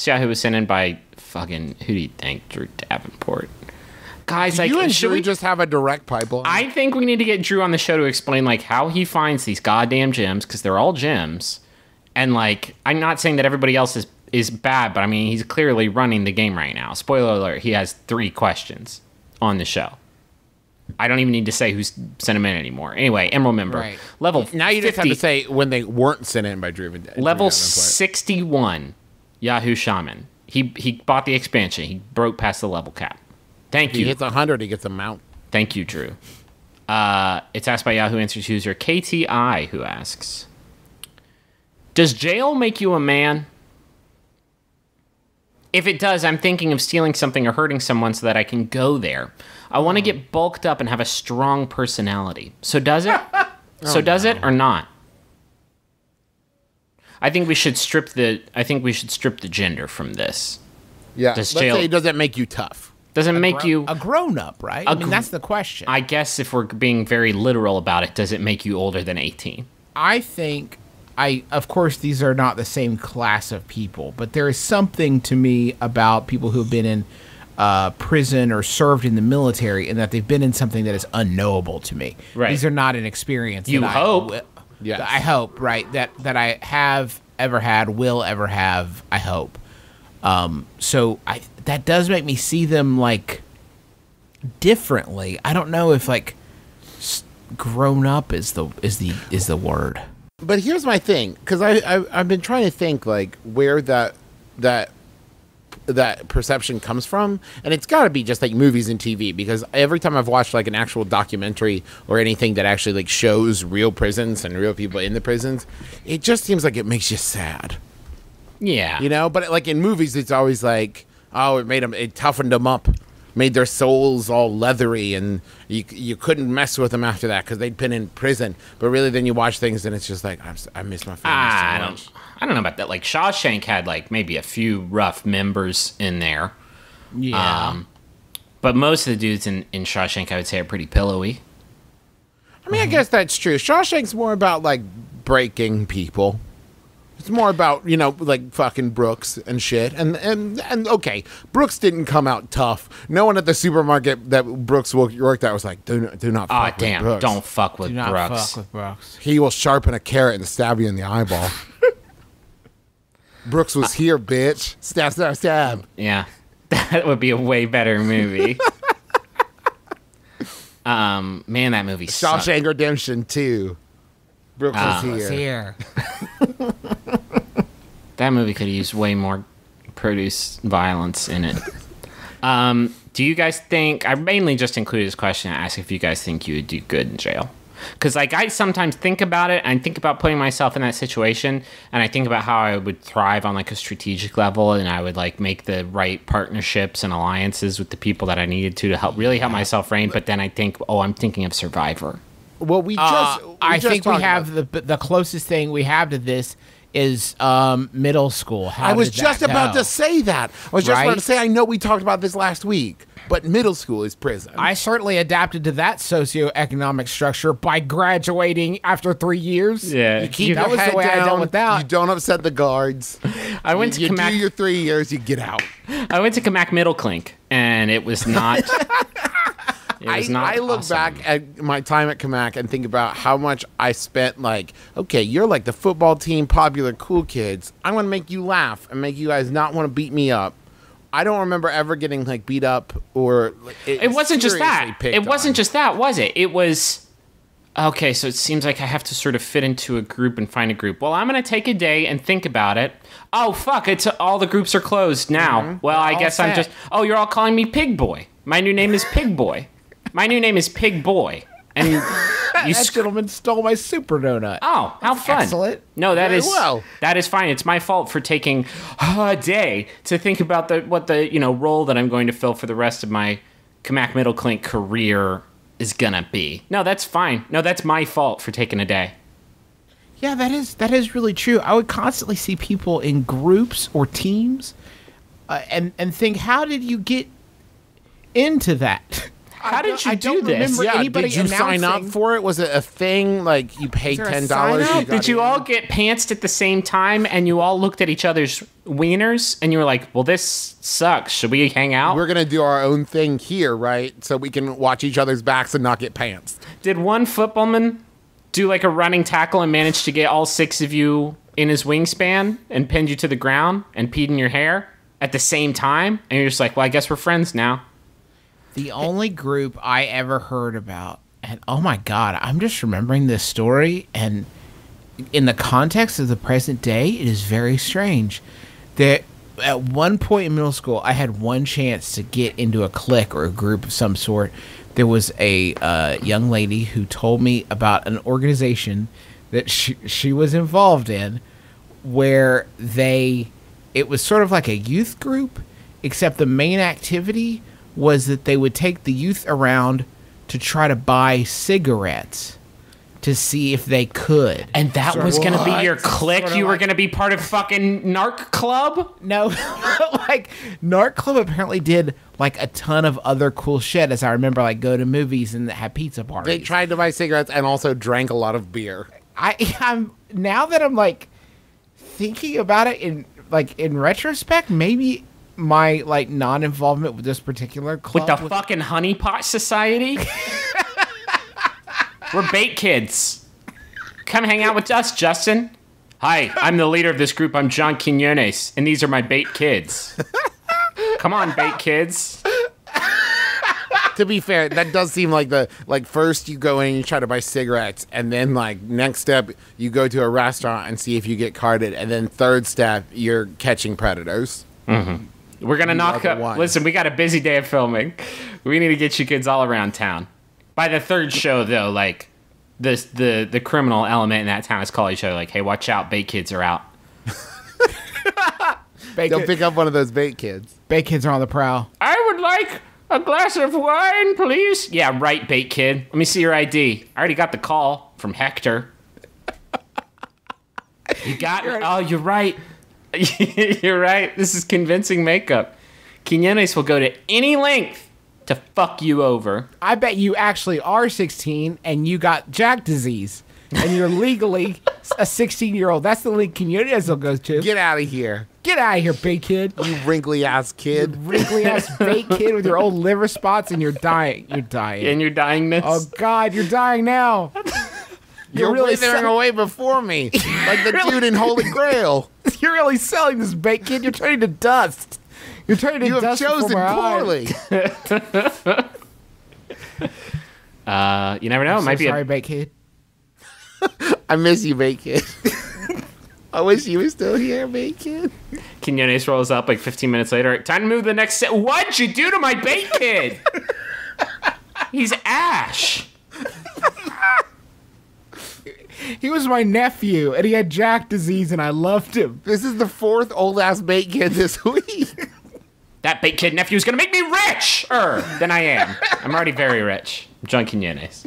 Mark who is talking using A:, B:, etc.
A: This Yahoo was sent in by fucking, who do you think? Drew Davenport. Guys, like,
B: you and
A: should
B: Drew
A: we
B: just have a direct pipeline?
A: I think we need to get Drew on the show to explain, like, how he finds these goddamn gems, because they're all gems. And, like, I'm not saying that everybody else is bad, but, I mean, he's clearly running the game right now. Spoiler alert, he has 3 questions on the show. I don't even need to say who's sent him in anymore. Anyway, Emerald member.
B: Right.
A: Level
B: now you
A: 50,
B: just have to say when they weren't sent in by Drew.
A: Level 61, Yahoo Shaman. He bought the expansion. He broke past the level cap. Thank you.
B: He hits 100, he gets a mount.
A: Thank you, Drew. It's asked by Yahoo Answers user KTI, who asks, does jail make you a man? If it does, I'm thinking of stealing something or hurting someone so that I can go there. I want to get bulked up and have a strong personality. So does it? Does it or not? I think we should strip the gender from this.
B: Yeah.
A: Does
B: Let's
A: jail,
B: say, does it make you tough?
A: Doesn't make you
C: a grown up, right? I mean, that's the question.
A: I guess if we're being very literal about it, does it make you older than 18?
C: I think of course, these are not the same class of people, but there is something to me about people who have been in prison or served in the military, and that they've been in something that is unknowable to me.
A: Right.
C: These are not an experience.
A: You hope.
B: Yes.
C: I hope, right, that I have ever had, will ever have, I hope. So that does make me see them, like, differently. I don't know if, like, grown up is the word.
B: But here's my thing, because I've been trying to think, like, where that perception comes from, and it's got to be just like movies and TV, because every time I've watched like an actual documentary or anything that actually like shows real prisons and real people in the prisons, it just seems like it makes you sad.
A: Yeah,
B: you know. But like in movies, it's always like, oh, it toughened them up, made their souls all leathery, and you couldn't mess with them after that because they'd been in prison. But really, then you watch things and it's just like, I miss my family so much.
A: I don't know about that. Like Shawshank had like maybe a few rough members in there.
C: Yeah.
A: But most of the dudes in Shawshank, I would say, are pretty pillowy.
B: I mean, I guess that's true. Shawshank's more about like breaking people. It's more about, you know, like fucking Brooks and shit. And okay, Brooks didn't come out tough. No one at the supermarket that Brooks worked at was like, do not fuck with Brooks.
A: Don't fuck with
C: Do not
A: Brooks.
C: fuck with Brooks.
B: He will sharpen a carrot and stab you in the eyeball. Brooks was here, bitch. Stab, stab, stab.
A: Yeah, that would be a way better movie. Man, that movie sucked.
B: Shawshank Redemption 2. Brooks was here.
A: That movie could have used way more produce violence in it. Do you guys think... I mainly just included this question to ask if you guys think you would do good in jail. Because like I sometimes think about it, and think about putting myself in that situation, and I think about how I would thrive on like a strategic level, and I would like make the right partnerships and alliances with the people that I needed to help myself reign. But then I think, I'm thinking of Survivor.
B: Well,
C: I think we have the closest thing we have to this is middle school.
B: I was just about to say that. I was just about to say, I know we talked about this last week, but middle school is prison.
C: I certainly adapted to that socioeconomic structure by graduating after 3 years.
A: Yeah.
B: You keep
C: that
B: your
C: was
B: head
C: the way
B: down,
C: I dealt with that.
B: You don't upset the guards.
A: I went to
B: you
A: Kamak.
B: do your 3 years, you get out.
A: I went to Kamak Middle Clink, and it was not.
B: I look
A: awesome.
B: back at my time at Kamak and think about how much I spent, like, okay, you're like the football team, popular, cool kids. I'm going to make you laugh and make you guys not want to beat me up. I don't remember ever getting, like, beat up or...
A: It wasn't just that. It wasn't just that, was it? It was... Okay, so it seems like I have to sort of fit into a group and find a group. Well, I'm going to take a day and think about it. Oh, fuck, all the groups are closed now. Mm-hmm. Well, I guess I'm just... Oh, you're all calling me Pig Boy. My new name is Pig Boy. My new name is Pig Boy. And
C: that gentleman stole my super donut.
A: Oh, how fun.
C: Excellent.
A: No, that is fine. It's my fault for taking a day to think about what the role that I'm going to fill for the rest of my Kamak Middle Clink career is gonna be. No, that's fine. No, that's my fault for taking a day.
C: Yeah, that is really true. I would constantly see people in groups or teams and think, how did you get into that?
A: How did you
C: I
A: do
C: don't
A: this?
C: remember anybody
B: did you sign up
C: announcing-
B: for it? Was it a thing? Like you paid
C: there a
B: $10?
C: sign-up?
A: Did you all get pantsed at the same time and you all looked at each other's wieners and you were like, well, this sucks. Should we hang out?
B: We're gonna do our own thing here, right? So we can watch each other's backs and not get pants.
A: Did one footballman do like a running tackle and manage to get all 6 of you in his wingspan and pinned you to the ground and peed in your hair at the same time? And you're just like, well, I guess we're friends now.
C: The only group I ever heard about, and oh my God, I'm just remembering this story, and in the context of the present day, it is very strange. That at one point in middle school, I had one chance to get into a clique or a group of some sort. There was a young lady who told me about an organization that she was involved in, where it was sort of like a youth group, except the main activity was that they would take the youth around to try to buy cigarettes to see if they could.
A: And that
C: Sort
A: was
C: of-
A: going to be your
C: What?
A: clique?
C: Sort of
A: You were
C: like-
A: going to be part of fucking Narc Club?
C: No, like Narc Club apparently did like a ton of other cool shit, as I remember, like go to movies and have pizza parties.
B: They tried to buy cigarettes and also drank a lot of beer.
C: I'm now that I'm like thinking about it in retrospect, maybe my like non-involvement with this particular club
A: With the fucking honeypot society? We're bait kids. Come hang out with us, Justin. Hi, I'm the leader of this group. I'm John Quinones, and these are my bait kids. Come on, bait kids.
B: To be fair, that does seem like first you go in and you try to buy cigarettes, and then like next step you go to a restaurant and see if you get carded, and then third step you're catching predators.
A: We're gonna knock
B: the
A: up.
B: one.
A: Listen, we got a busy day of filming. We need to get you kids all around town. By the third show, though, like the criminal element in that town is call each other like, "Hey, watch out, bait kids are out."
B: They'll pick up one of those bait kids.
C: Bait kids are on the prowl.
A: I would like a glass of wine, please. Yeah, right, bait kid. Let me see your ID. I already got the call from Hector. You got it. Oh, you're right. You're right. This is convincing makeup. Quinones will go to any length to fuck you over.
C: I bet you actually are 16 and you got Jack disease and you're legally a 16-year-old. That's the link Quinones will go to.
B: Get out of here,
C: Get out of here, bait kid.
B: you wrinkly ass kid.
C: Wrinkly ass bait kid with your old liver spots, and you're dying. You're dying.
A: In your dyingness.
C: Oh God, you're dying now.
B: You're
C: really
B: withering
C: so-
B: away before me, like the dude in Holy Grail.
C: You're really selling this bait kid. You're turning to dust. You're turning to
B: You have
C: dust
B: chosen
C: before my
B: poorly.
A: eyes. You never know. It might be
C: sorry, bait kid.
B: I miss you, bait kid. I wish you were still here, bait kid.
A: Quinones rolls up like 15 minutes later. Time to move the next set. What'd you do to my bait kid? He's Ash.
C: He was my nephew, and he had Jack disease, and I loved him.
B: This is the fourth old ass bait kid this week.
A: That bait kid nephew's gonna make me richer than I am. I'm already very rich. I'm John Quinones.